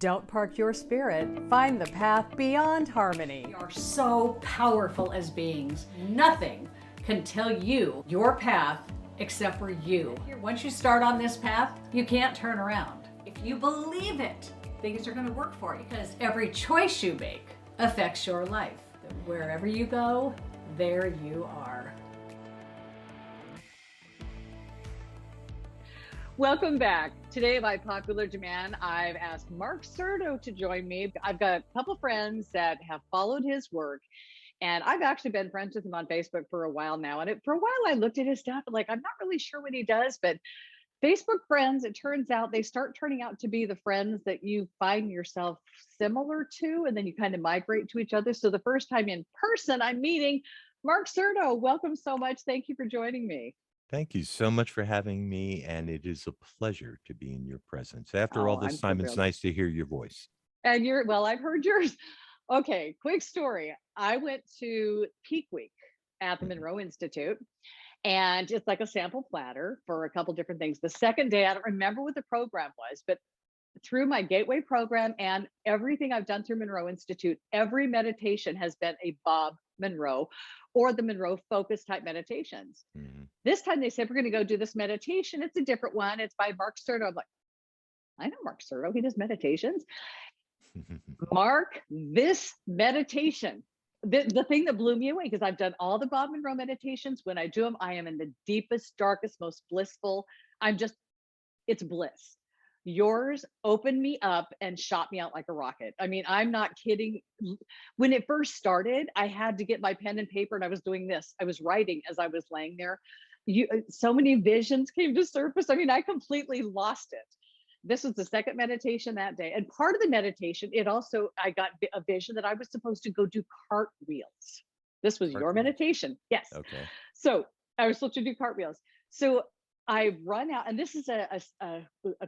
Don't park your spirit. Find the path beyond harmony. We are so powerful as beings. Nothing can tell you your path except for you. Once you start on this path, you can't turn around. If you believe it, things are going to work for you because every choice you make affects your life. Wherever you go, there you are. Welcome back. Today, by popular demand, I've asked Mark Certo to join me. I've got a couple friends that have followed his work, and I've actually been friends with him on Facebook for a while now. And for a while, I looked at his stuff, like, I'm not really sure what he does, but Facebook friends, it turns out they start turning out to be the friends that you find yourself similar to, and then you kind of migrate to each other. So the first time in person, I'm meeting Mark Certo. Welcome so much. Thank you for joining me. Thank you so much for having me, and it is a pleasure to be in your presence. After all this time, it's nice to hear your voice. And well, I've heard yours. Okay, quick story. I went to Peak Week at the Monroe Institute, and it's like a sample platter for a couple different things. The second day, I don't remember what the program was, but through my Gateway program and everything I've done through Monroe Institute, every meditation has been a Bob Monroe or the Monroe focus type meditations. Mm-hmm. This time they said, we're going to go do this meditation. It's a different one. It's by Mark Certo. I'm like, I know Mark Certo. He does meditations. Mark, this meditation, the thing that blew me away, because I've done all the Bob Monroe meditations. When I do them, I am in the deepest, darkest, most blissful. It's bliss. Yours opened me up and shot me out like a rocket. I mean, I'm not kidding. When it first started, I had to get my pen and paper, and I was doing this. I was writing as I was laying there. So many visions came to surface. I mean, I completely lost it. This was the second meditation that day. And part of the meditation, I got a vision that I was supposed to go do cartwheels. This was your meditation. Yes. Okay. So I was supposed to do cartwheels. So I run out, and this is a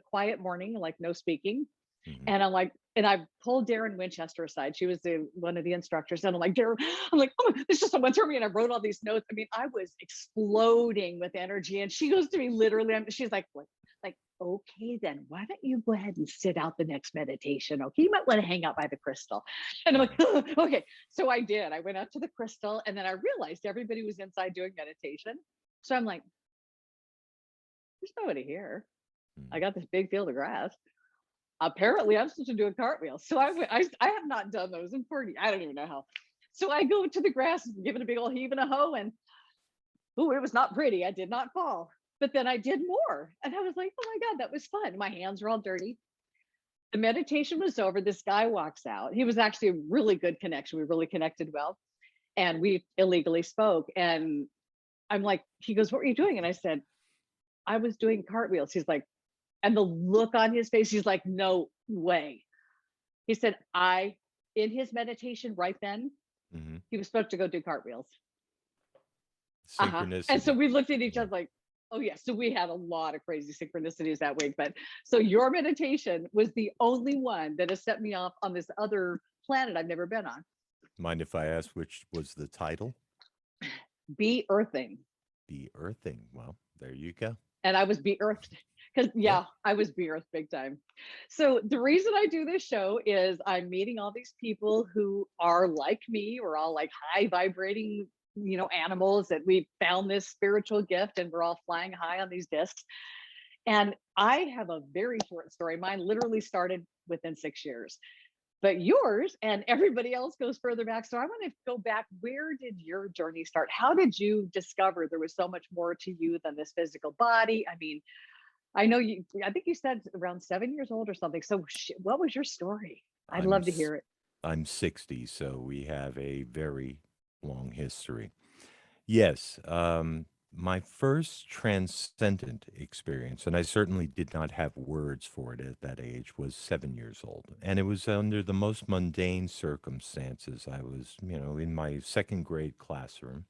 quiet morning, like no speaking. Mm-hmm. And I'm like, and I pulled Darren Winchester aside. She was one of the instructors. And I'm like, Darren, oh, this just went through me. And I wrote all these notes. I mean, I was exploding with energy. And she goes to me literally, she's like, okay, then why don't you go ahead and sit out the next meditation? Okay, you might want to hang out by the crystal. And I'm like, oh, okay. So I did. I went out to the crystal, and then I realized everybody was inside doing meditation. So I'm like, there's nobody here. I got this big field of grass. Apparently, I'm supposed to do a cartwheel. So I have not done those in 40. I don't even know how. So I go to the grass, give it a big old heave and a hoe, and it was not pretty. I did not fall. But then I did more. And I was like, oh my God, that was fun. My hands were all dirty. The meditation was over. This guy walks out. He was actually a really good connection. We really connected well. And we illegally spoke. And I'm like, he goes, what were you doing? And I said, I was doing cartwheels. He's like, and the look on his face, he's like, no way. He said, in his meditation right then, mm-hmm. he was supposed to go do cartwheels. Synchronicity. And so we looked at each other like, oh yeah. So we had a lot of crazy synchronicities that week. But so your meditation was the only one that has set me off on this other planet I've never been on. Mind if I ask which was the title? Be Earthing. Be Earthing. Well, there you go. And I was be earthed because I was be earthed big time. So the reason I do this show is I'm meeting all these people who are like me. We're all like high vibrating, animals that we found this spiritual gift, and we're all flying high on these discs. And I have a very short story. Mine literally started within 6 years, but yours and everybody else goes further back. So I want to go back. Where did your journey start? How did you discover there was so much more to you than this physical body? I mean, I think you said around 7 years old or something. So what was your story? I'd love to hear it. I'm 60, so we have a very long history. Yes, my first transcendent experience, and I certainly did not have words for it at that age, was 7 years old. And it was under the most mundane circumstances. I was, in my second grade classroom.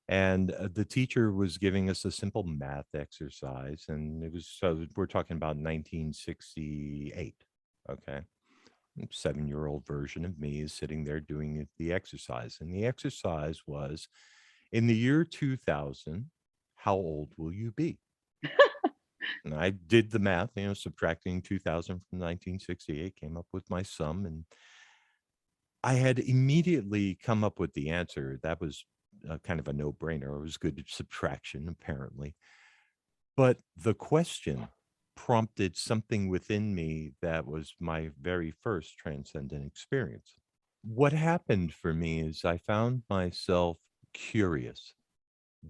And the teacher was giving us a simple math exercise. And it was, we're talking about 1968. Okay. 7-year-old version of me is sitting there doing the exercise. And the exercise was, in the year 2000, how old will you be? And I did the math, subtracting 2000 from 1968, came up with my sum, and I had immediately come up with the answer. That was kind of a no-brainer. I was good at subtraction, apparently. But the question prompted something within me that was my very first transcendent experience. What happened for me is I found myself curious,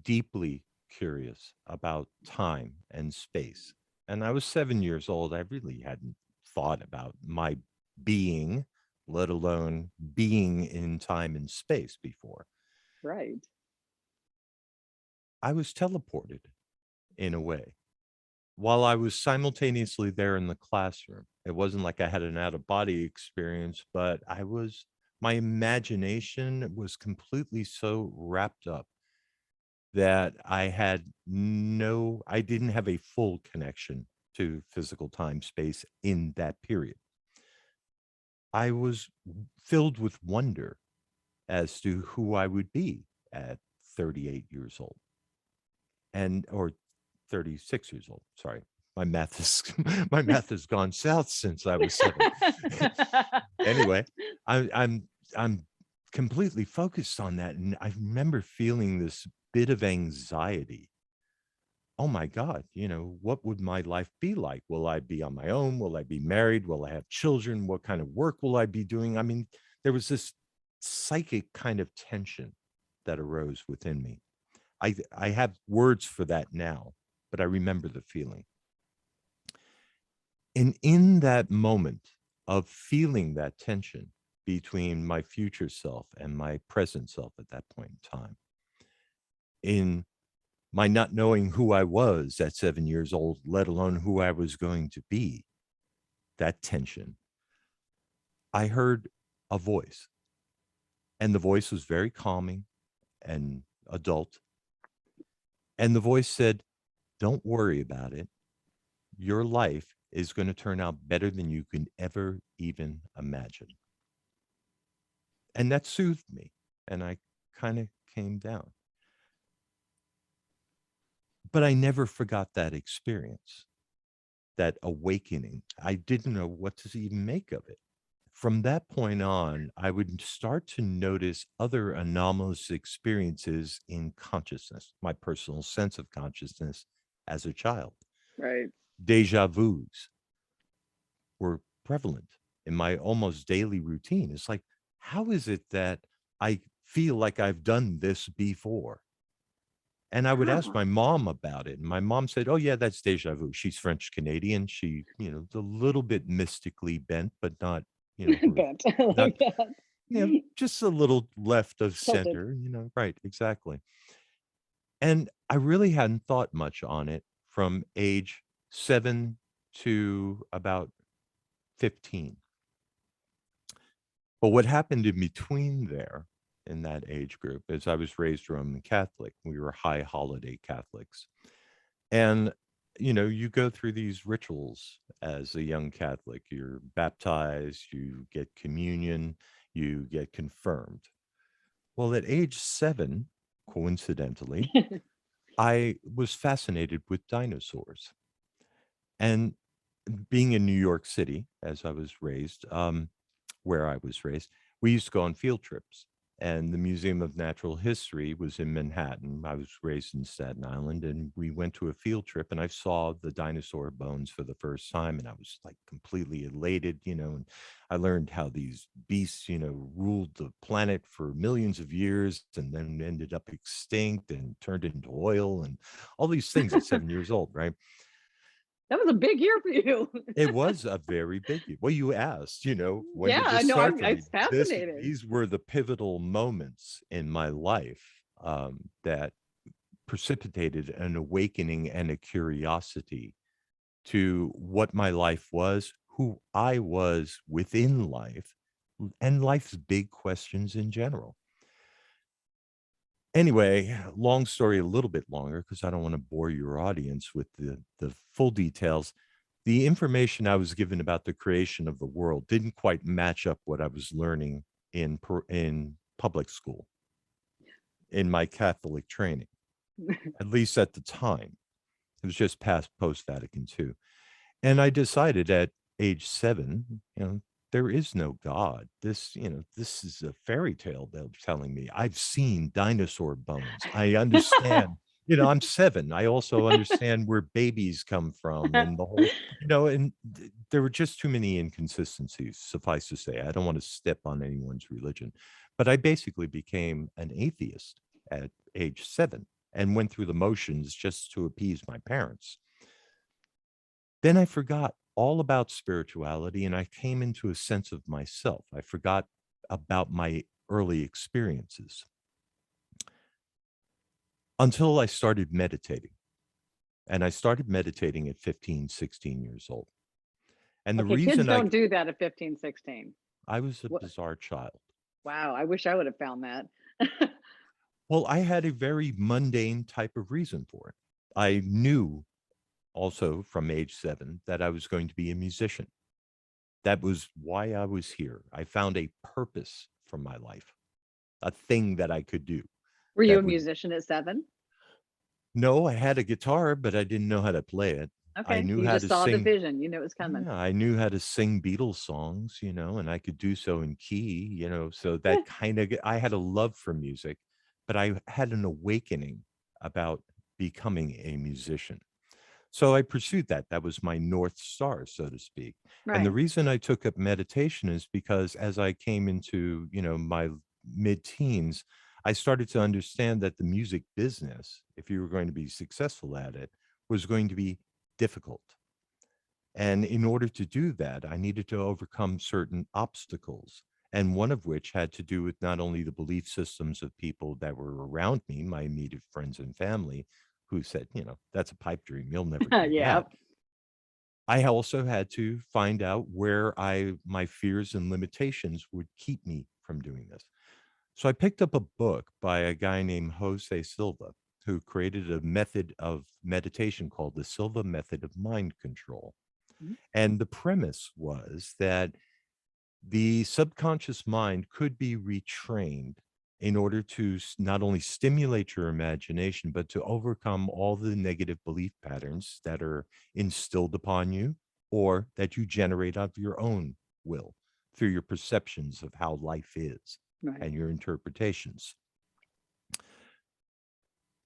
deeply curious about time and space. And I was 7 years old. I really hadn't thought about my being, let alone being in time and space before. Right. I was teleported in a way while I was simultaneously there in the classroom. It wasn't like I had an out of body experience, but my imagination was completely so wrapped up that I didn't have a full connection to physical time space in that period. I was filled with wonder as to who I would be at 38 years old or 36 years old. Sorry. My math has gone south since I was 7. Anyway, I'm completely focused on that. And I remember feeling this bit of anxiety. Oh my God, what would my life be like? Will I be on my own? Will I be married? Will I have children? What kind of work will I be doing? I mean, there was this psychic kind of tension that arose within me. I have words for that now, but I remember the feeling. And in that moment of feeling that tension between my future self and my present self at that point in time, in my not knowing who I was at 7 years old, let alone who I was going to be, that tension, I heard a voice. And the voice was very calming and adult. And the voice said, "Don't worry about it. Your life is going to turn out better than you can ever even imagine." And that soothed me. And I kind of came down. But I never forgot that experience, that awakening. I didn't know what to even make of it. From that point on, I would start to notice other anomalous experiences in consciousness, my personal sense of consciousness as a child. Right. Deja vus were prevalent in my almost daily routine. It's like, how is it that I feel like I've done this before? And I would ask my mom about it. And my mom said, "Oh, yeah, that's deja vu." She's French Canadian. She, a little bit mystically bent, but not, Bent. I not, like that. just a little left of Tilted. center, right, exactly. And I really hadn't thought much on it from age 7 to about 15. But what happened in between there in that age group is I was raised Roman Catholic. We were high holiday Catholics. And, you go through these rituals as a young Catholic. You're baptized, you get communion, you get confirmed. Well, at age 7, coincidentally, I was fascinated with dinosaurs. And being in New York City, as I was raised, where I was raised, we used to go on field trips. And the Museum of Natural History was in Manhattan. I was raised in Staten Island, and we went to a field trip, and I saw the dinosaur bones for the first time, and I was like completely elated, and I learned how these beasts, ruled the planet for millions of years and then ended up extinct and turned into oil and all these things at 7 years old, right? That was a big year for you. It was a very big well, you asked, when did Yeah, this no, start for me? it's fascinating. These were the pivotal moments in my life that precipitated an awakening and a curiosity to what my life was, who I was within life, and life's big questions in general. Anyway, long story, a little bit longer, because I don't want to bore your audience with the full details. The information I was given about the creation of the world didn't quite match up what I was learning in public school, in my Catholic training, at least at the time. It was just past post-Vatican II. And I decided at age 7, there is no God. This is a fairy tale they're telling me. I've seen dinosaur bones. I understand, I'm 7. I also understand where babies come from and the whole, and there were just too many inconsistencies, suffice to say. I don't want to step on anyone's religion, but I basically became an atheist at age 7 and went through the motions just to appease my parents. Then I forgot all about spirituality and I came into a sense of myself. I forgot about my early experiences until I started meditating. And I started meditating at 15, 16 years old. And the Okay, kids reason don't do that at 15, 16. I was a What? bizarre child. Wow, I wish I would have found that. Well, I had a very mundane type of reason for it. I knew also from age 7 that I was going to be a musician. That was why I was here. I found a purpose for my life, a thing that I could do. Were you a That would musician at 7? No, I had a guitar, but I didn't know how to play it. I Okay, knew you how just to saw the sing. vision. You knew it was coming. Yeah, I knew how to sing Beatles songs, and I could do so in key, so that kind of, I had a love for music, but I had an awakening about becoming a musician. So I pursued that. That was my North Star, so to speak. And the Right. reason I took up meditation is because as I came into, my mid-teens, I started to understand that the music business, if you were going to be successful at it, was going to be difficult. And in order to do that, I needed to overcome certain obstacles. And one of which had to do with not only the belief systems of people that were around me, my immediate friends and family, who said, that's a pipe dream. You'll never do Yeah. that. I also had to find out where my fears and limitations would keep me from doing this. So I picked up a book by a guy named Jose Silva, who created a method of meditation called the Silva Method of Mind Control. Mhm. And the premise was that the subconscious mind could be retrained in order to not only stimulate your imagination, but to overcome all the negative belief patterns that are instilled upon you or that you generate of your own will through your perceptions of how life is Right. and your interpretations.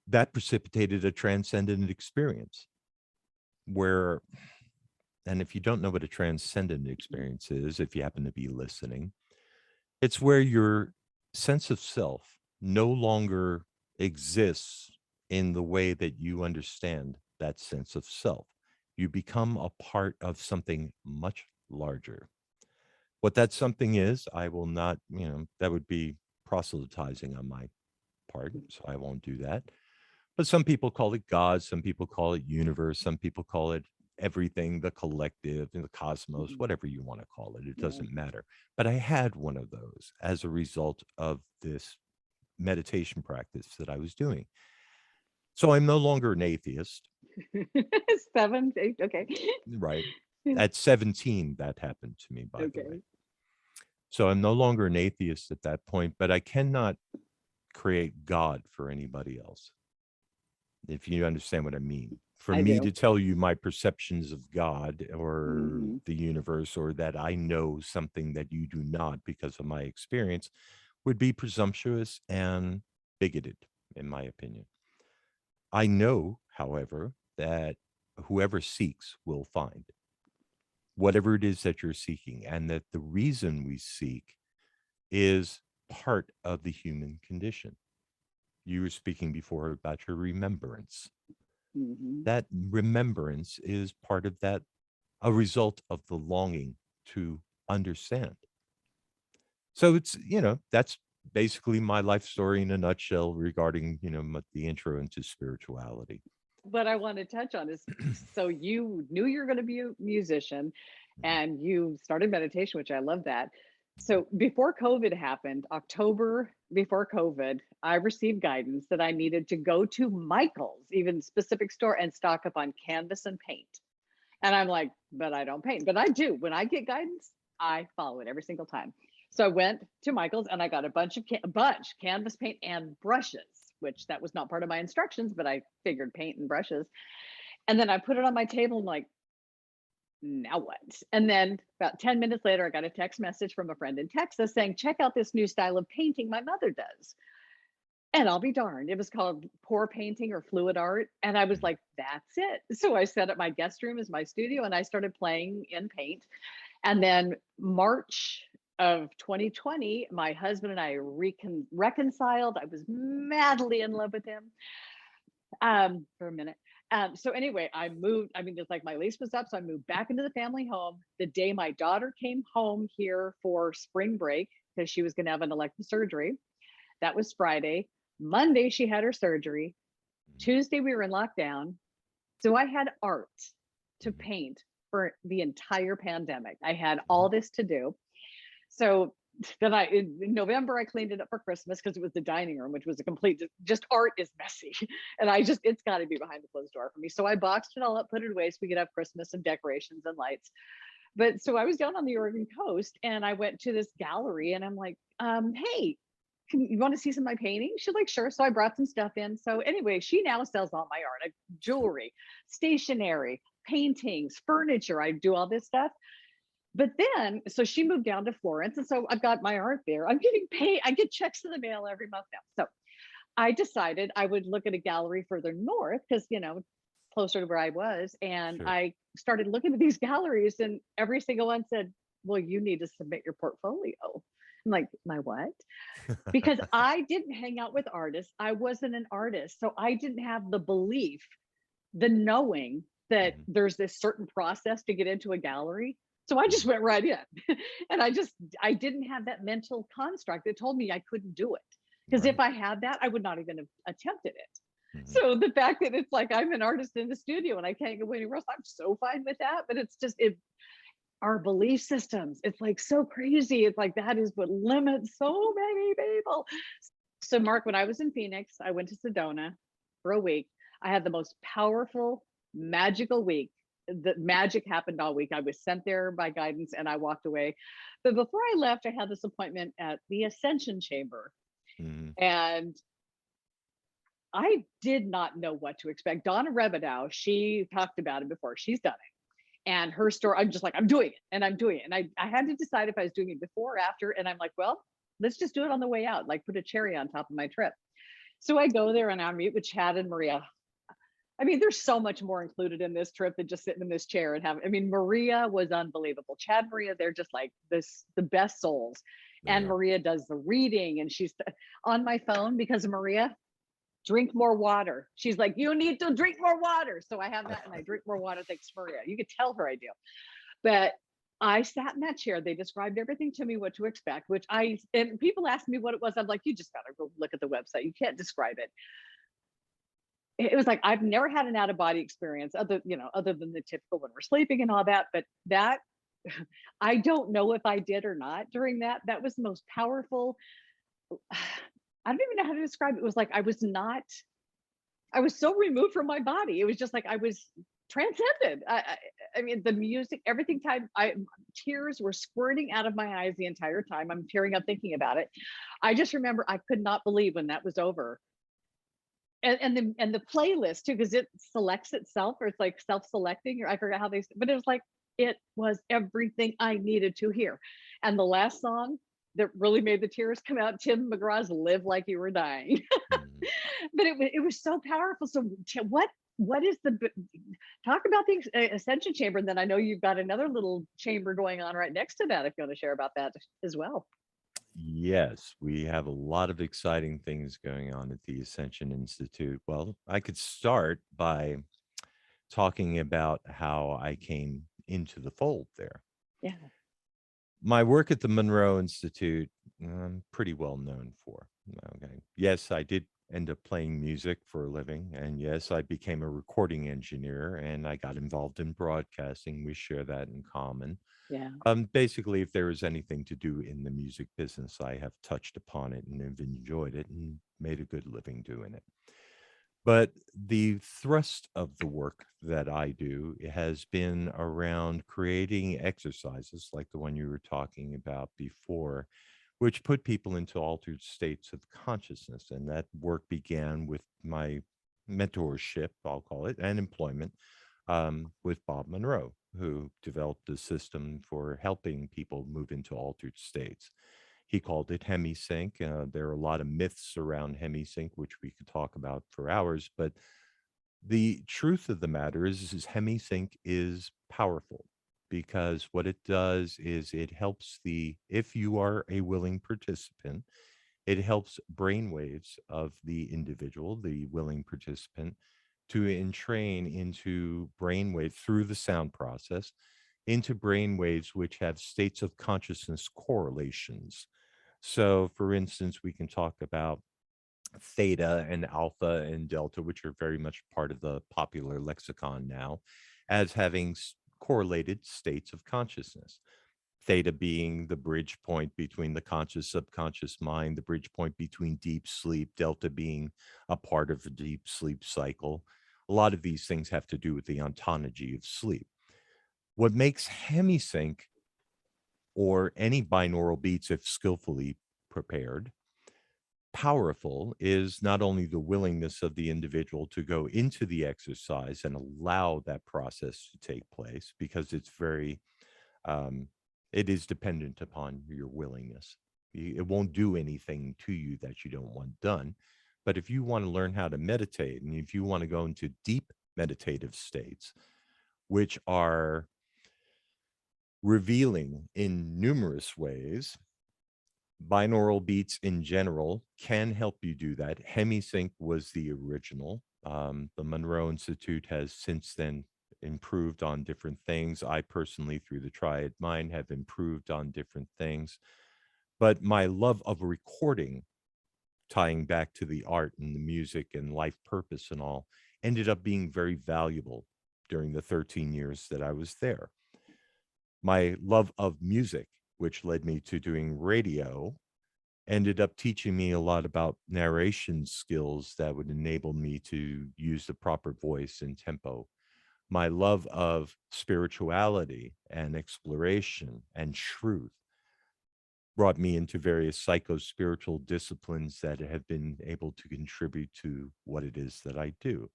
That precipitated a transcendent experience where, and if you don't know what a transcendent experience is, if you happen to be listening, it's where your sense of self no longer exists in the way that you understand that sense of self. You become a part of something much larger. What that something is, I will not, that would be proselytizing on my part, so I won't do that. But some people call it God, some people call it universe, some people call it everything, the collective, the cosmos, Mhm. whatever you want to call it. It Yeah. doesn't matter. But I had one of those as a result of this meditation practice that I was doing. So I'm no longer an atheist, 7, 8. Okay. right? At 17, that happened to me, by the way. Okay. So I'm no longer an atheist at that point, but I cannot create God for anybody else, if you understand what I mean. For I me do. to tell you my perceptions of God or Mhm. the universe, or that I know something that you do not because of my experience, would be presumptuous and bigoted, in my opinion. I know, however, that whoever seeks will find whatever it is that you're seeking, and that the reason we seek is part of the human condition. You were speaking before about your remembrance. Mhm. That remembrance is part of that, a result of the longing to understand. So it's, that's basically my life story in a nutshell regarding, the intro into spirituality. What I want to touch on is, so you knew you were going to be a musician Mhm, and you started meditation, which I love that. So before COVID happened, October before COVID, I received guidance that I needed to go to Michael's, even specific store, and stock up on canvas and paint. And I'm like, but I don't paint. But I do. When I get guidance, I follow it every single time. So I went to Michael's and I got a bunch of canvas paint and brushes, which that was not part of my instructions, but I figured paint and brushes. And then I put it on my table and like, now what? And then about 10 minutes later, I got a text message from a friend in Texas saying, check out this new style of painting my mother does. And I'll be darned, it was called pour painting or fluid art. And I was like, that's it. So I set up my guest room as my studio and I started playing in paint. And then March of 2020, my husband and I reconciled. I was madly in love with him for a minute. So anyway, I moved. I mean, just like my lease was up, so I moved back into the family home. The day my daughter came home here for spring break, because she was going to have an elective surgery. That was Friday. Monday, she had her surgery. Tuesday, we were in lockdown. So I had art to paint for the entire pandemic. I had all this to do. So then in November, I cleaned it up for Christmas because it was the dining room, which was a complete, just art is messy. And it's got to be behind the closed door for me. So I boxed it all up, put it away so we could have Christmas and decorations and lights. But so I was down on the Oregon coast and I went to this gallery and I'm like, hey, you want to see some of my paintings? She's like, sure. So I brought some stuff in. So anyway, she now sells all my art, jewelry, stationery, paintings, furniture. I do all this stuff. But then, so she moved down to Florence. And so I've got my art there. I'm getting paid. I get checks in the mail every month now. So I decided I would look at a gallery further north because, closer to where I was. And Sure. I started looking at these galleries and every single one said, well, you need to submit your portfolio. I'm like, my what? Because I didn't hang out with artists. I wasn't an artist. So I didn't have the belief, the knowing that there's this certain process to get into a gallery. So I just went right in and I didn't have that mental construct that told me I couldn't do it. Because if I had that, I would not even have attempted it. So the fact that it's like I'm an artist in the studio and I can't go anywhere else, I'm so fine with that. But it's just our belief systems. It's like so crazy. It's like that is what limits so many people. So Mark, when I was in Phoenix, I went to Sedona for a week. I had the most powerful, magical week. The magic happened all week. I was sent there by guidance and I walked away. But before I left, I had this appointment at the Ascension Chamber. And I did not know what to expect. Donna Rebedow, she talked about it before. She's done it. And her story, I'm just like, I'm doing it and I'm doing it. And I had to decide if I was doing it before or after. And I'm like, well, let's just do it on the way out, like put a cherry on top of my trip. So I go there and I meet with Chad and Maria. I mean, there's so much more included in this trip than just sitting in this chair and Maria was unbelievable. Chad, Maria, they're just like the best souls. And Maria does the reading and she's on my phone because of Maria. Drink more water. She's like, you need to drink more water. So I have that and I drink more water. Thanks, Maria. You could tell her I do. But I sat in that chair. They described everything to me, what to expect, and people asked me what it was. I'm like, you just got to go look at the website. You can't describe it. It was like, I've never had an out of body experience other than the typical when we're sleeping and all that. But that, I don't know if I did or not during that. That was the most powerful. I don't even know how to describe it. It was like, I was so removed from my body. It was just like, I was transcended. I mean, the music, everything tears were squirting out of my eyes the entire time. I'm tearing up thinking about it. I just remember I could not believe when that was over. And the playlist too, because it selects itself, or it's like self-selecting, or I forgot how but it was like, it was everything I needed to hear. And the last song that really made the tears come out, Tim McGraw's Live Like You Were Dying. But it was so powerful. So what is talk about the Ascension Chamber? And then I know you've got another little chamber going on right next to that, if you want to share about that as well. Yes, we have a lot of exciting things going on at the Ascension Institute. Well, I could start by talking about how I came into the fold there. Yeah. My work at the Monroe Institute, I'm pretty well known for. Okay. Yes, I did end up playing music for a living. And yes, I became a recording engineer and I got involved in broadcasting. We share that in common. Yeah. Basically, if there is anything to do in the music business, I have touched upon it and have enjoyed it and made a good living doing it. But the thrust of the work that I do has been around creating exercises like the one you were talking about before, which put people into altered states of consciousness. And that work began with my mentorship, I'll call it, and employment with Bob Monroe, who developed the system for helping people move into altered states. He called it hemisync. There are a lot of myths around hemisync, which we could talk about for hours, but the truth of the matter is hemisync is powerful because what it does is it helps if you are a willing participant, it helps brain waves of the individual, the willing participant, to entrain into brain waves through the sound process, into brain waves which have states of consciousness correlations. So, for instance, we can talk about theta and alpha and delta, which are very much part of the popular lexicon now, as having correlated states of consciousness. Theta being the bridge point between the conscious subconscious mind, the bridge point between deep sleep, delta being a part of the deep sleep cycle. A lot of these things have to do with the ontology of sleep. What makes hemisync or any binaural beats, if skillfully prepared, powerful is not only the willingness of the individual to go into the exercise and allow that process to take place, because it's very it is dependent upon your willingness. It won't do anything to you that you don't want done. But if you want to learn how to meditate, and if you want to go into deep meditative states, which are revealing in numerous ways, binaural beats in general can help you do that. Hemisync was the original. The Monroe Institute has since then improved on different things. I personally, through the Triad Mind, have improved on different things. But my love of recording, tying back to the art and the music and life purpose and all, ended up being very valuable during the 13 years that I was there. My love of music, which led me to doing radio, ended up teaching me a lot about narration skills that would enable me to use the proper voice and tempo. My love of spirituality and exploration and truth brought me into various psycho-spiritual disciplines that have been able to contribute to what it is that I do.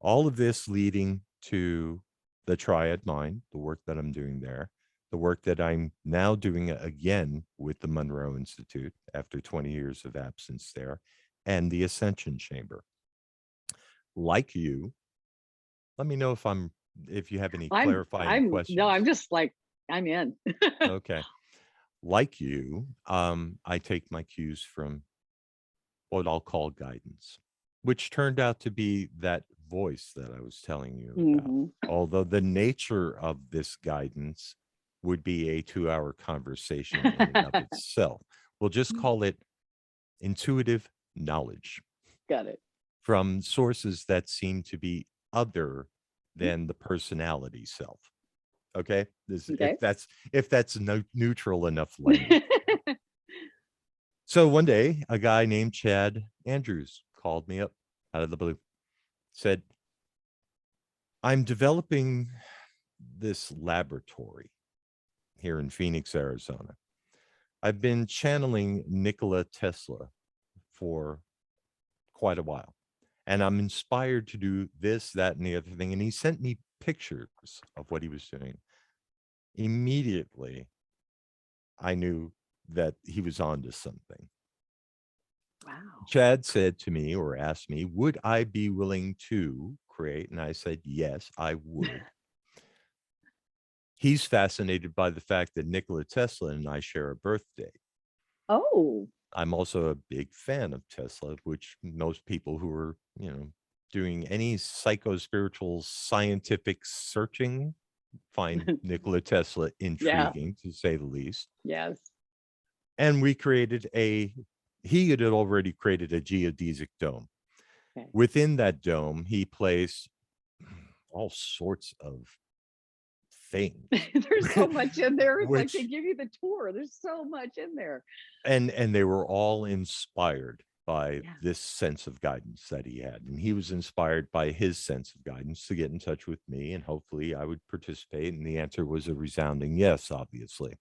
All of this leading to the Triad Mind, the work that I'm doing there, the work that I'm now doing again with the Monroe Institute after 20 years of absence there, and the Ascension Chamber. Like you, let me know if you have any clarifying questions. No, I'm just like, I'm in. Okay. Like you, I take my cues from what I'll call guidance, which turned out to be that voice that I was telling you about. Mhm. Although the nature of this guidance would be a 2-hour conversation in and of itself. We'll just call it intuitive knowledge Got it. from sources that seem to be other than the personality self. Okay, Okay. if that's neutral enough language. So one day, a guy named Chad Andrews called me up out of the blue, said, I'm developing this laboratory here in Phoenix, Arizona. I've been channeling Nikola Tesla for quite a while, and I'm inspired to do this, that, and the other thing. And he sent me pictures of what he was doing. Immediately, I knew that he was onto something. Wow. Chad said to me, or asked me, would I be willing to create? And I said, yes, I would. He's fascinated by the fact that Nikola Tesla and I share a birthday. Oh. I'm also a big fan of Tesla, which most people who are, doing any psycho-spiritual scientific searching find Nikola Tesla Yeah. intriguing, to say the least. Yes. And we created he had already created a geodesic dome. Okay. Within that dome, he placed all sorts of things. There's so much in there. It's like they Which, give you the tour. There's so much in there. and they were all inspired by Yeah. this sense of guidance that he had. And he was inspired by his sense of guidance to get in touch with me, and hopefully I would participate. And the answer was a resounding yes, obviously.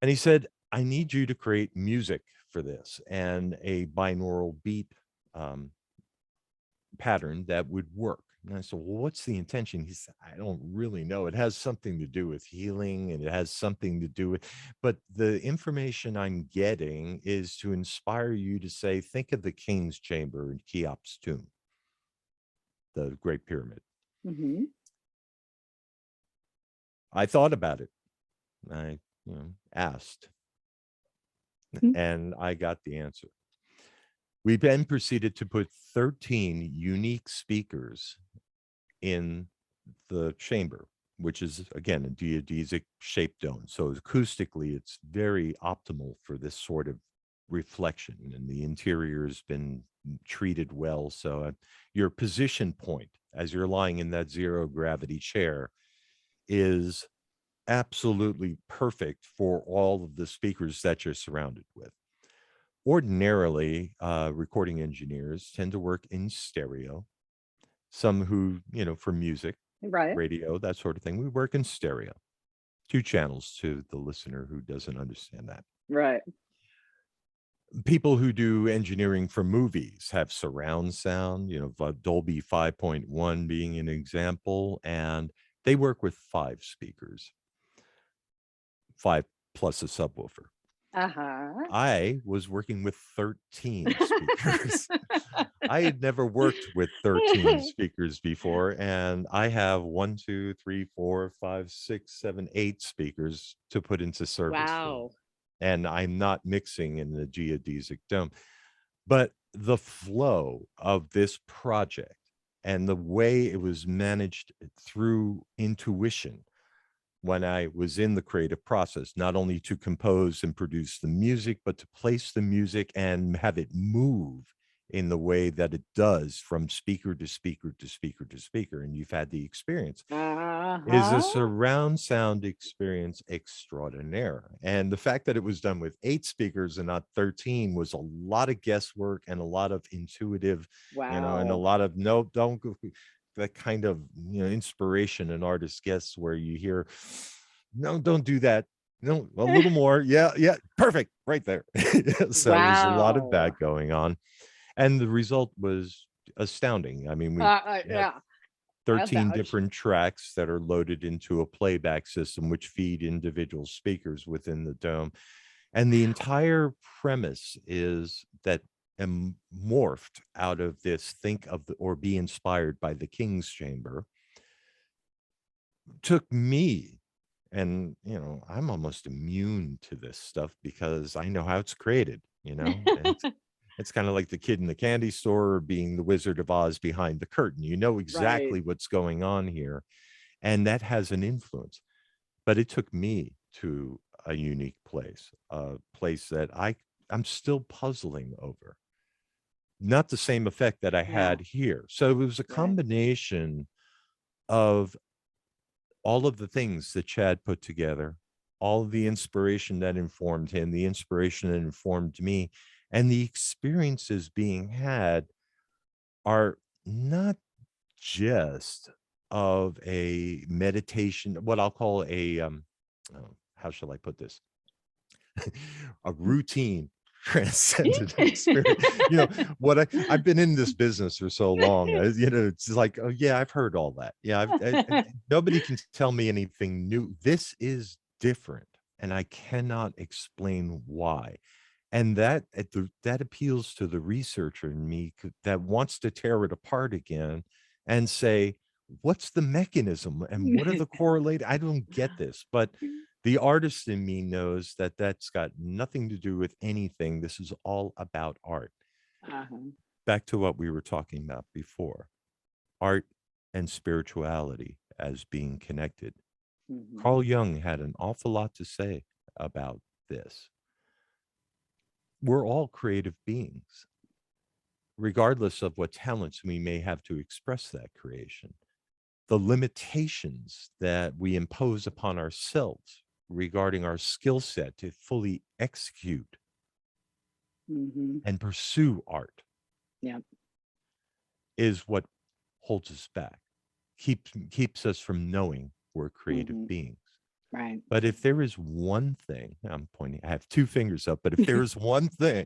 And he said, I need you to create music for this and a binaural beat pattern that would work. And I said, well, what's the intention? He said, I don't really know. It has something to do with healing, and it has something to do with, but the information I'm getting is to inspire you to say, think of the king's chamber in Cheops' tomb, the Great Pyramid. Mm-hmm. I thought about it. I asked, and I got the answer. We then proceeded to put 13 unique speakers in the chamber, which is, again, a geodesic shaped dome. So acoustically, it's very optimal for this sort of reflection, and the interior has been treated well. So your position point as you're lying in that zero gravity chair is absolutely perfect for all of the speakers that you're surrounded with. Ordinarily, recording engineers tend to work in stereo. Some who, for music, Right. radio, that sort of thing, we work in stereo. 2 channels to the listener who doesn't understand that. Right. People who do engineering for movies have surround sound, Dolby 5.1 being an example, and they work with 5 speakers, 5 plus a subwoofer. Uh-huh. I was working with 13 speakers. I had never worked with 13 speakers before, and I have 1, 2, 3, 4, 5, 6, 7, 8 speakers to put into service. Wow. And I'm not mixing in the geodesic dome. But the flow of this project and the way it was managed through intuition when I was in the creative process, not only to compose and produce the music, but to place the music and have it move in the way that it does from speaker to speaker to speaker to speaker. And you've had the experience. Is a surround sound experience extraordinaire. And the fact that it was done with 8 speakers and not 13 was a lot of guesswork and a lot of intuitive, and a lot of don't go, that kind of inspiration an artist gets where you hear, no, don't do that. No, a little more. Yeah, perfect, right there. So there's a lot of that going on. And the result was astounding. I mean, we yeah. 13 different tracks that are loaded into a playback system, which feed individual speakers within the dome. And the entire premise is that morphed out of this or be inspired by the King's Chamber took me, and I'm almost immune to this stuff because I know how it's created, It's kind of like the kid in the candy store being the Wizard of Oz behind the curtain. You know exactly what's going on here, and that has an influence. But it took me to a unique place, a place that I'm still puzzling over. Not the same effect that I had here. So it was a combination of all of the things that Chad put together, all of the inspiration that informed him, the inspiration that informed me, and the experiences being had are not just of a meditation, what I'll call how shall I put this? A routine transcendent experience. I've been in this business for so long, it's like, oh yeah, I've heard all that. Yeah, nobody can tell me anything new. This is different, and I cannot explain why. And that appeals to the researcher in me that wants to tear it apart again and say, what's the mechanism and what are the correlated? I don't get this, but the artist in me knows that that's got nothing to do with anything. This is all about art. Back to what we were talking about before, art and spirituality as being connected. Carl Jung had an awful lot to say about this. We're all creative beings, regardless of what talents we may have to express that creation. The limitations that we impose upon ourselves regarding our skill set to fully execute and pursue art is what holds us back, keeps us from knowing we're creative beings. Right. But if there is one thing, I'm pointing, I have 2 fingers up, but if there is one thing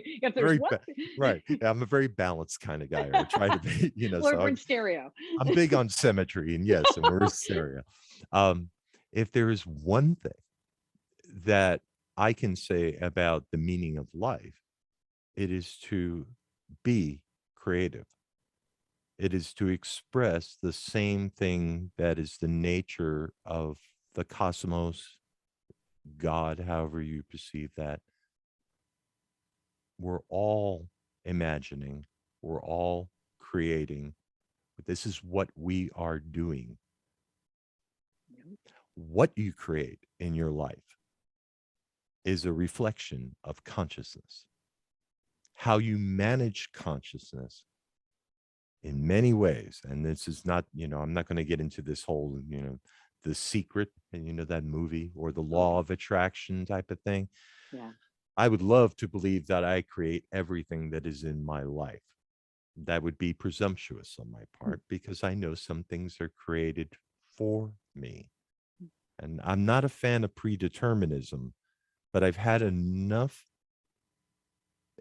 if there's Very one, right. I'm a very balanced kind of guy, or I try to be, we're, so we're in stereo. I'm big on symmetry, and yes, and we're stereo. If there is one thing that I can say about the meaning of life, it is to be creative. It is to express the same thing that is the nature of the cosmos, God, however you perceive that. We're all imagining, we're all creating. This is what we are doing. What you create in your life is a reflection of consciousness. How you manage consciousness in many ways, and this is not, I'm not going to get into this whole, The Secret, and that movie, or the law of attraction type of thing. Yeah. I would love to believe that I create everything that is in my life. That would be presumptuous on my part, because I know some things are created for me. And I'm not a fan of predeterminism, but I've had enough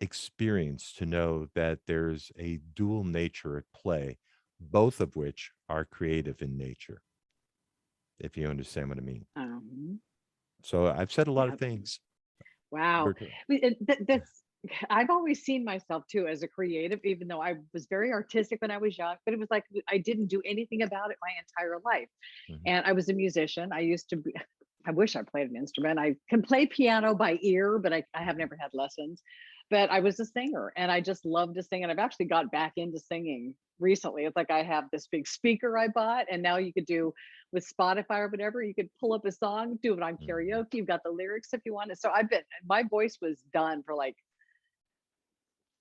experience to know that there's a dual nature at play, both of which are creative in nature, if you understand what I mean. So I've said a lot of things. Wow. That's, I've always seen myself too as a creative, even though I was very artistic when I was young, but it was like I didn't do anything about it my entire life. And I was a musician. I used to be, I wish I played an instrument. I can play piano by ear, but I have never had lessons. But I was a singer, and I just loved to sing. And I've actually got back into singing recently. It's like I have this big speaker I bought, and now you could do with Spotify or whatever, you could pull up a song, do it on karaoke. You've got the lyrics if you want it. So my voice was done for like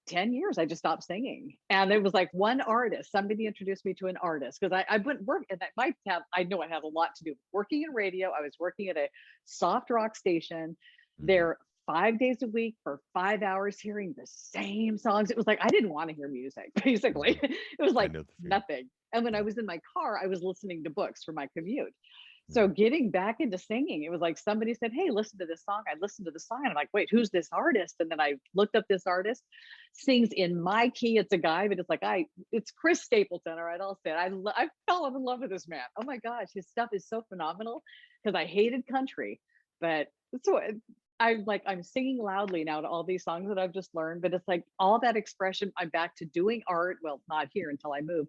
10 years. I just stopped singing. And it was like one artist, somebody introduced me to an artist, because I wouldn't work, and that might have, I know it had a lot to do with working in radio. I was working at a soft rock station there 5 days a week for 5 hours, hearing the same songs. It was like I didn't want to hear music, basically. It was like nothing. And when I was in my car, I was listening to books for my commute. So getting back into singing, it was like somebody said, "Hey, listen to this song." I listened to the song, and I'm like, "Wait, who's this artist?" And then I looked up this artist, sings in my key. It's a guy, but it's like it's Chris Stapleton. All right, I'll say it. I fell in love with this man. Oh my gosh, his stuff is so phenomenal, because I hated country, but so I'm singing loudly now to all these songs that I've just learned. But it's like all that expression. I'm back to doing art. Well, not here until I move.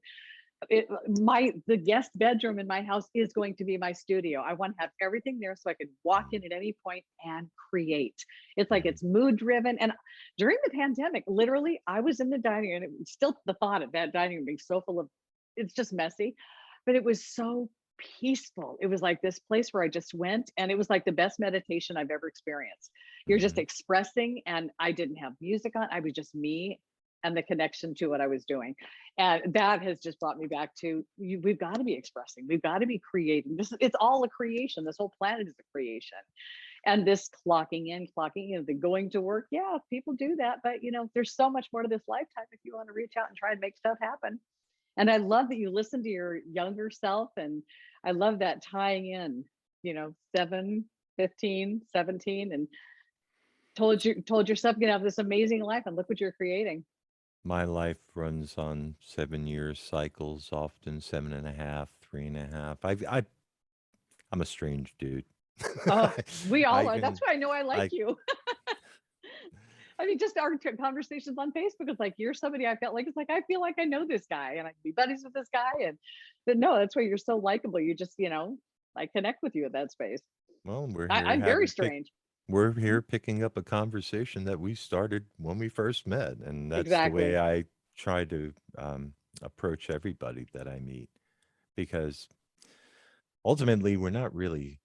The guest bedroom in my house is going to be my studio. I want to have everything there so I could walk in at any point and create. It's like it's mood driven. And during the pandemic, literally, I was in the dining room, and it was still the thought of that dining room being so full of, it's just messy, but it was so peaceful. It was like this place where I just went, and it was like the best meditation I've ever experienced. You're just expressing, and I didn't have music on. I was just me and the connection to what I was doing. And that has just brought me back to we've got to be expressing, we've got to be creating. It's all a creation. This whole planet is a creation. And this clocking in, the going to work, yeah, people do that, but there's so much more to this lifetime if you want to reach out and try and make stuff happen. And I love that you listen to your younger self, and I love that tying in, 7, 15, 17, and told yourself you have this amazing life, and look what you're creating. My life runs on 7-year cycles, often 7.5, 3.5. I'm a strange dude. Oh, we all are. can- That's why I know I like I- you. I mean, just our conversations on Facebook, it's like you're somebody I felt like, it's like I feel like I know this guy, and I can be buddies with this guy. But no, that's why you're so likable. You just, I connect with you in that space. Well, I'm very strange. We're here picking up a conversation that we started when we first met, and that's the Exactly. way I try to approach everybody that I meet, because ultimately we're not really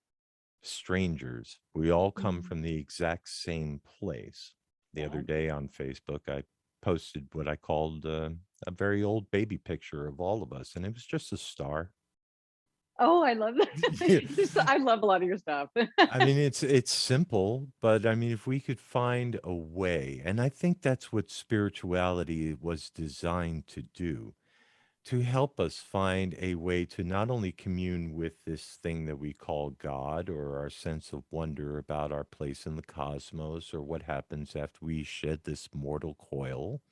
strangers. We all come from the exact same place. The other day on Facebook, I posted what I called a very old baby picture of all of us, and it was just a star. Oh, I love that. I love a lot of your stuff. I mean, it's simple, but I mean, if we could find a way, and I think that's what spirituality was designed to do, to help us find a way to not only commune with this thing that we call God or our sense of wonder about our place in the cosmos or what happens after we shed this mortal coil,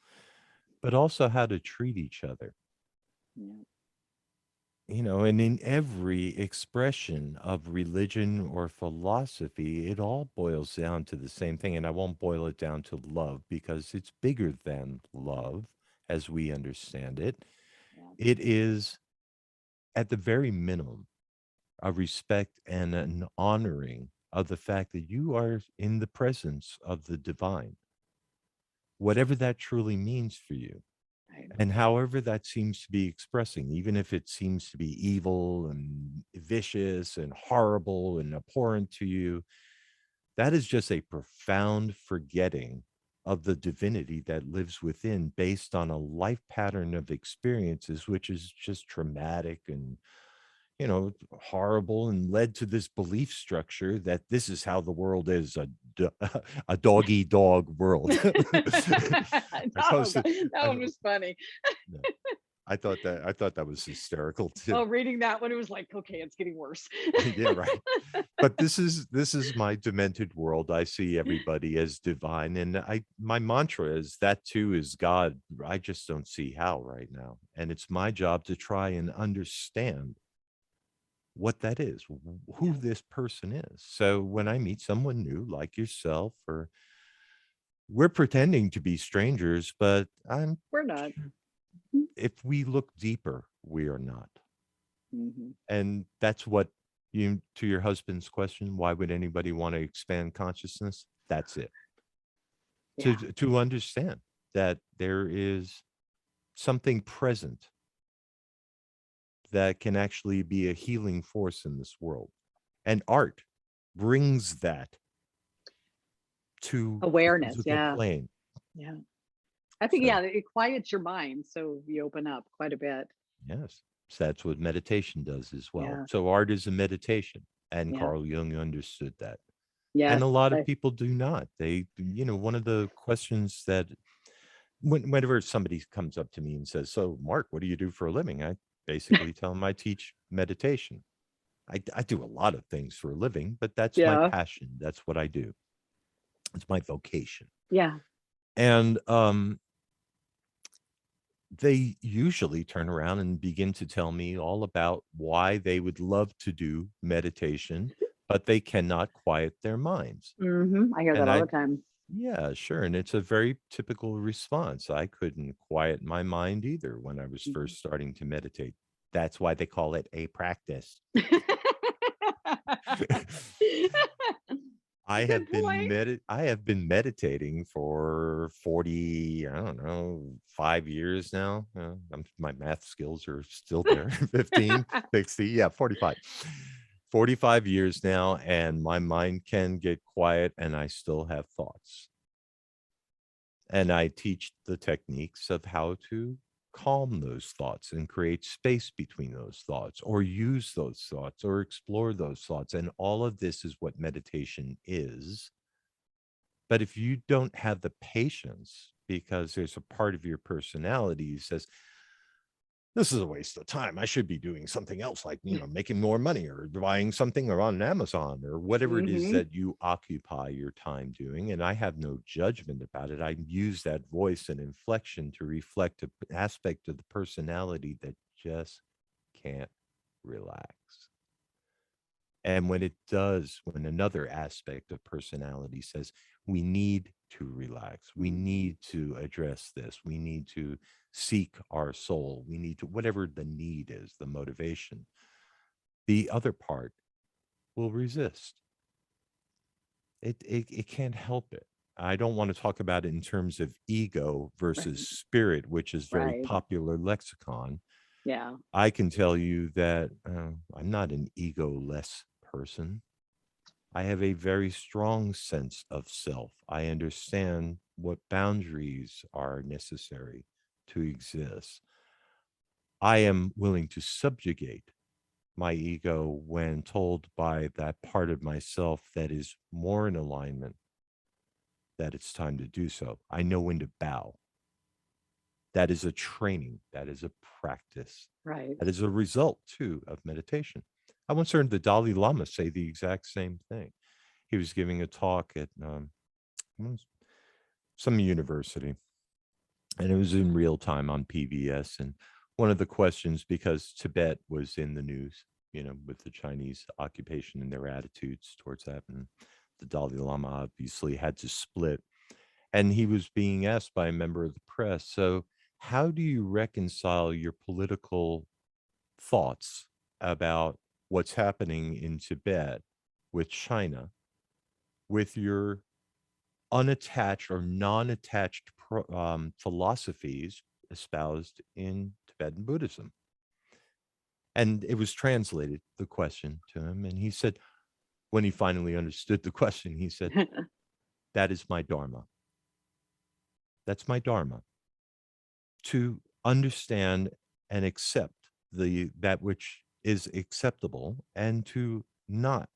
but also how to treat each other. Yeah. And in every expression of religion or philosophy, it all boils down to the same thing. And I won't boil it down to love because it's bigger than love as we understand it. Yeah. It is, at the very minimum, a respect and an honoring of the fact that you are in the presence of the divine, whatever that truly means for you. Right. And however that seems to be expressing, even if it seems to be evil and vicious and horrible and abhorrent to you, that is just a profound forgetting of the divinity that lives within based on a life pattern of experiences, which is just traumatic and horrible and led to this belief structure that this is how the world is a dog eat dog world. Oh, Opposed to, that I, one was funny. no, I thought that was hysterical too. Oh, reading that one, it was like, okay, it's getting worse. Yeah, right. But this is my demented world. I see everybody as divine, and my mantra is that too is God. I just don't see how right now, and it's my job to try and understand what that is, who Yeah. this person is. So when I meet someone new like yourself, or we're pretending to be strangers, but We're not. if we look deeper, we are not. Mhm. And that's what to your husband's question, why would anybody want to expand consciousness? That's it. To Yeah. to understand that there is something present that can actually be a healing force in this world. And art brings that to the Awareness. physical Yeah. plane. Yeah. I think, So, yeah, it quiets your mind. So you open up quite a bit. yes, so that's what meditation does as well. Yeah. So art is a meditation, and Yeah. Carl Jung understood that. And Yes. a lot of people do not. One of the questions that whenever somebody comes up to me and says, "So, Mark, what do you do for a living?" I basically tell them I teach meditation. I do a lot of things for a living, but that's my Yeah. passion. That's what I do. It's my vocation. Yeah. And they usually turn around and begin to tell me all about why they would love to do meditation, but they cannot quiet their minds. I hear that And all I, the time. yeah, sure. And it's a very typical response. I couldn't quiet my mind either when I was Mhm. first starting to meditate. That's why they call it a practice. Good point. I have been meditating for 40, I don't know, 5 years now. My math skills are still there. 15, 60, yeah, 45. 45 years now, and my mind can get quiet and I still have thoughts. And I teach the techniques of how to calm those thoughts and create space between those thoughts, or use those thoughts, or explore those thoughts. And all of this is what meditation is. But if you don't have the patience, because there's a part of your personality that says, this is a waste of time. I should be doing something else, like, making more money or buying something or on Amazon or whatever it is hmm that you occupy your time doing. And I have no judgment about it. I use that voice and inflection to reflect an aspect of the personality that just can't relax. And when it does, when another aspect of personality says, we need to relax, we need to address this, we need to seek our soul, we need to, whatever the need is, the motivation, the other part will resist. It can't help it. I don't want to talk about it in terms of ego versus Right. spirit, which is very Right. popular lexicon. Yeah. I can tell you that I'm not an ego-less person. I have a very strong sense of self. I understand what boundaries are necessary to exist. I am willing to subjugate my ego when told by that part of myself that is more in alignment that it's time to do so. I know when to bow. That is a training. That is a practice. Right. That is a result, too, of meditation. I once heard the Dalai Lama say the exact same thing. He was giving a talk at some university, and it was in real time on PBS. And one of the questions, because Tibet was in the news, with the Chinese occupation and their attitudes towards that, and the Dalai Lama obviously had to split. And he was being asked by a member of the press, so how do you reconcile your political thoughts about what's happening in Tibet with China, with your unattached or non-attached philosophies espoused in Tibetan Buddhism? And it was translated, the question, to him. And he said, when he finally understood the question, he said, that is my Dharma. That's my Dharma. To understand and accept that which is acceptable, and to not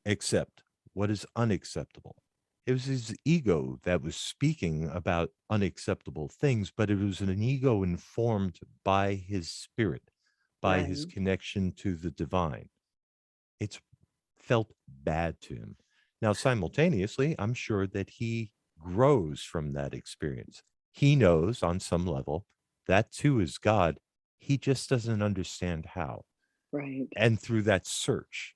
accept what is unacceptable. It was his ego that was speaking about unacceptable things, but it was an ego informed by his spirit, by his Right. connection to the divine. It's felt bad to him. Now, simultaneously, I'm sure that he grows from that experience. He knows on some level that too is God. He just doesn't understand how. Right. And through that search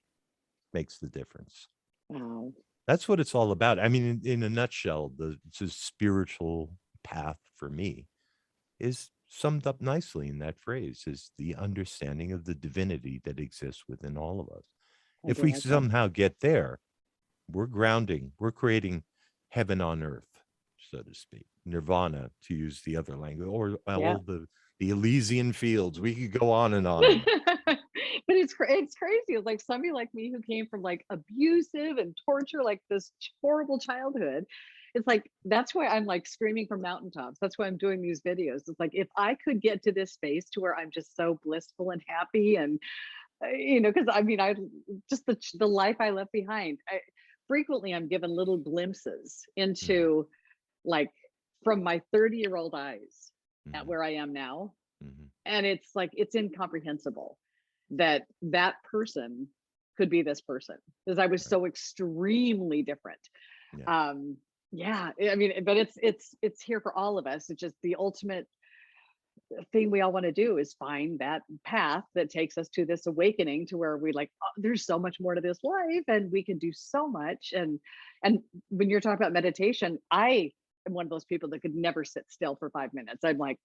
makes the difference. Wow. That's what it's all about. I mean, in a nutshell, the spiritual path for me is summed up nicely in that phrase, is the understanding of the divinity that exists within all of us. I If do we like that. somehow get there, we're grounding, we're creating heaven on earth, so to speak, nirvana, to use the other language, or Yeah. all the Elysian fields. We could go on and on. And on. But it's crazy. It's like somebody like me who came from like abusive and torture, like this horrible childhood. It's like that's why I'm like screaming from mountaintops. That's why I'm doing these videos. It's like if I could get to this space to where I'm just so blissful and happy, and because I mean, I just the life I left behind. Frequently, I'm given little glimpses into like from my 30-year-old eyes at Mhm, where I am now, mhm. and it's like it's incomprehensible that that person could be this person because I was Right. so extremely different. Yeah. Yeah, I mean, but it's here for all of us. It's just the ultimate thing we all want to do is find that path that takes us to this awakening to where we like, oh, there's so much more to this life and we can do so much. And when you're talking about meditation, I am one of those people that could never sit still for 5 minutes. I'm like,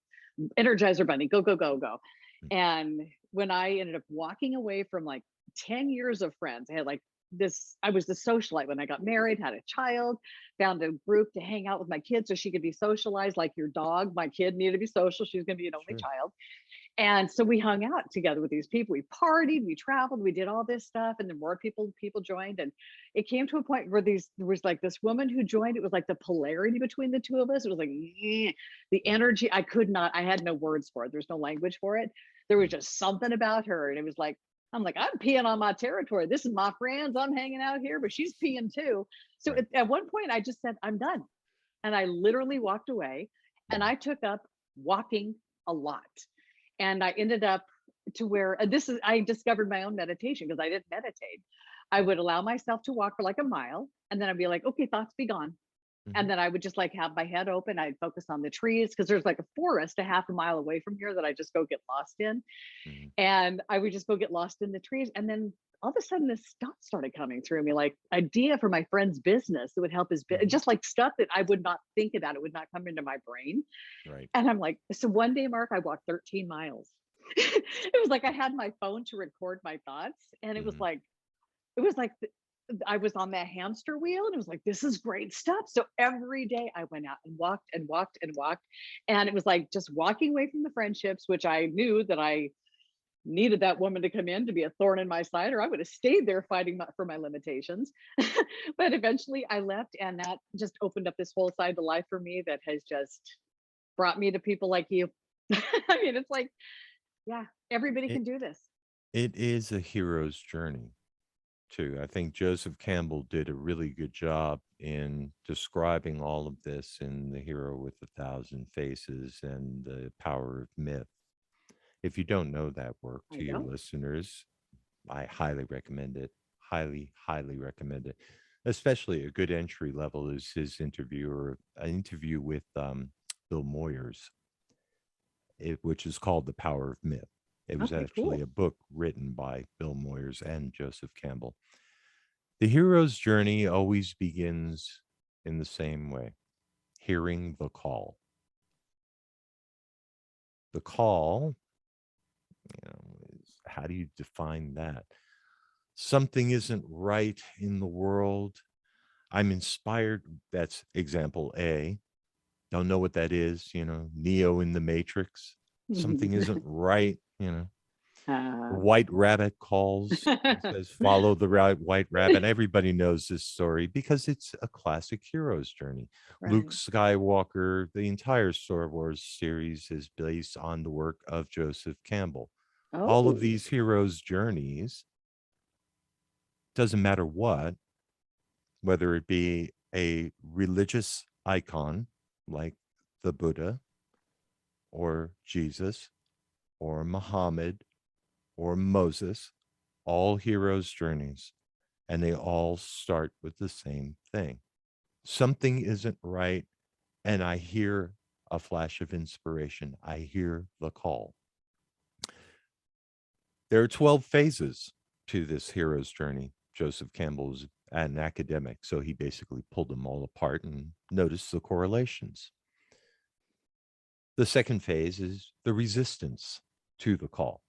Energizer Bunny, go, go, go, go. Mm. And when I ended up walking away from like 10 years of friends, I had like this, I was the socialite when I got married, had a child, found a group to hang out with my kids so she could be socialized like your dog. My kid needed to be social. She was going to be an only Sure. child. And so we hung out together with these people. We partied, we traveled, we did all this stuff, and then more people joined. And it came to a point where there was like this woman who joined. It was like the polarity between the two of us. It was like the energy. I had no words for it. There's no language for it. There was just something about her, and it was like I'm like I'm peeing on my territory. This is my friends. I'm hanging out here, but she's peeing too. So Right. at one point, I just said I'm done, and I literally walked away, and I took up walking a lot. And I ended up to where I discovered my own meditation because I didn't meditate. I would allow myself to walk for like a mile and then I'd be like, okay, thoughts be gone. And Mhm. then I would just like have my head open. I'd focus on the trees because there's like a forest a half a mile away from here that I just go get lost in. Mhm. And I would just go get lost in the trees. And then all of a sudden this stuff started coming through me, like idea for my friend's business that would help his Mhm. just like stuff that I would not think about. It would not come into my brain. Right. And I'm like, so one day, Mark, I walked 13 miles. It was like I had my phone to record my thoughts, and Mhm. it was like I was on that hamster wheel, and it was like this is great stuff. So every day I went out and walked and walked and walked, and it was like just walking away from the friendships, which I knew that I needed that woman to come in to be a thorn in my side, or I would have stayed there fighting for my limitations. But eventually I left, and that just opened up this whole side to life for me that has just brought me to people like you. I mean, it's like, yeah, everybody It can do this. it is a hero's journey too. I think Joseph Campbell did a really good job in describing all of this in The Hero with a Thousand Faces and The Power of Myth. If you don't know that work, I to your don't. listeners, I highly recommend it. Highly, highly recommend it. Especially a good entry level is his interview or an interview with Bill Moyers, which is called The Power of Myth. It was Okay, actually cool. a book written by Bill Moyers and Joseph Campbell. The hero's journey always begins in the same way, hearing the call. The call, how do you define that? Something isn't right in the world. I'm inspired. That's example A. Don't know what that is, Neo in the Matrix. Something isn't right, The white rabbit calls and says, follow the white rabbit. Everybody knows this story because it's a classic hero's journey. Luke Right. Skywalker, the entire Star Wars series is based on the work of Joseph Campbell. All of Oh. these heroes' journeys, doesn't matter what, whether it be a religious icon like the Buddha or Jesus or Muhammad or Moses, all heroes' journeys, and they all start with the same thing. Something isn't right, and I hear a flash of inspiration. I hear the call. There are 12 phases to this hero's journey. Joseph Campbell was an academic, so he basically pulled them all apart and noticed the correlations. The second phase is the resistance to the call.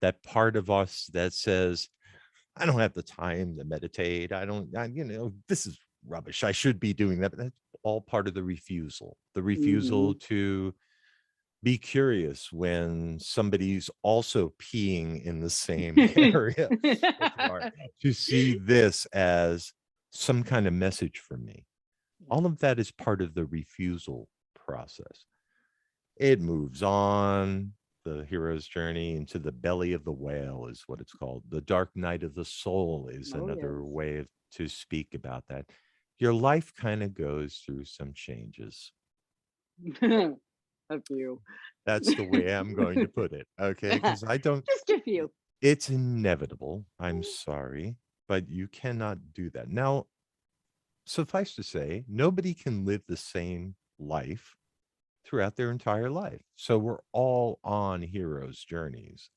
That part of us that says, I don't have the time to meditate. This is rubbish. I should be doing that. But that's all part of the refusal to be curious when somebody's also peeing in the same area that you are, to see this as some kind of message for me. All of that is part of the refusal process. It moves on. The hero's journey into the belly of the whale is what it's called. The dark night of the soul is Oh, another yes. way to speak about that. Your life kind of goes through some changes. A few. That's the way I'm going to put it. Okay. Because Just a few. it's inevitable. I'm sorry, but you cannot do that. Now, suffice to say, nobody can live the same life throughout their entire life. So we're all on heroes' journeys.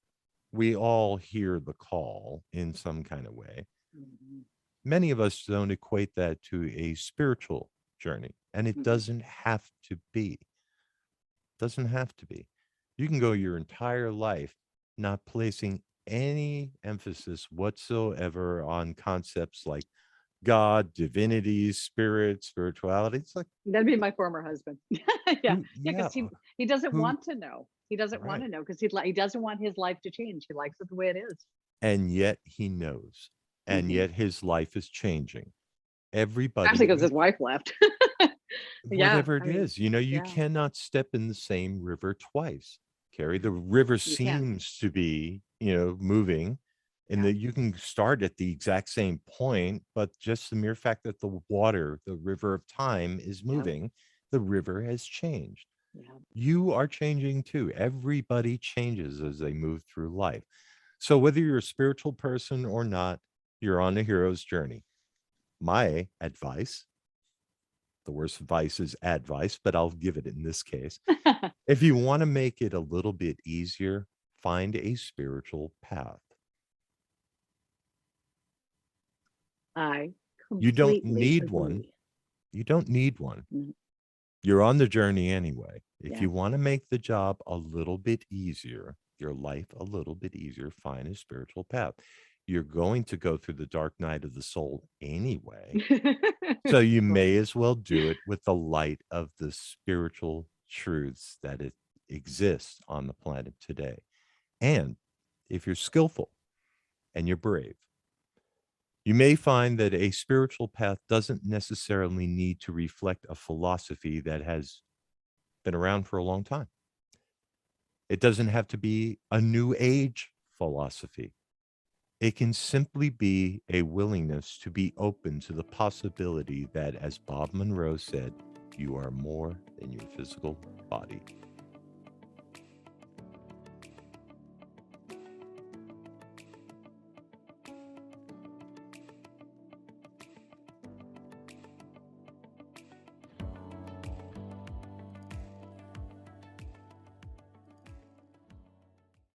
We all hear the call in some kind of way. Many of us don't equate that to a spiritual journey, and it doesn't have to be. Doesn't have to be. You can go your entire life not placing any emphasis whatsoever on concepts like God, divinity, spirit, spirituality. It's like, That'd be my former husband. Yeah, yeah, because he doesn't who, want to know. He doesn't want right. to know because he doesn't want his life to change. He likes it the way it is. And yet he knows, and Mhm. yet his life is changing. Especially Everybody, because his wife left. Yeah, whatever I it mean, is, you yeah, cannot step in the same river twice. Carrie, the river you can't. seems to be, moving, and Yeah, that you can start at the exact same point, but just the mere fact that the water, the river of time, is yeah, moving, the river has changed. yeah. You are changing too. Everybody changes as they move through life. So whether you're a spiritual person or not, you're on a hero's journey. My advice, the worst advice is advice, but I'll give it in this case. If you want to make it a little bit easier, find a spiritual path. I You don't completely need one. agree. You don't need one. Mm, You're on the journey anyway. If yeah. you want to make the job a little bit easier, your life a little bit easier, find a spiritual path. You're going to go through the dark night of the soul anyway. So you may as well do it with the light of the spiritual truths that it exists on the planet today. And if you're skillful and you're brave, you may find that a spiritual path doesn't necessarily need to reflect a philosophy that has been around for a long time. It doesn't have to be a new age philosophy. It can simply be a willingness to be open to the possibility that, as Bob Monroe said, you are more than your physical body.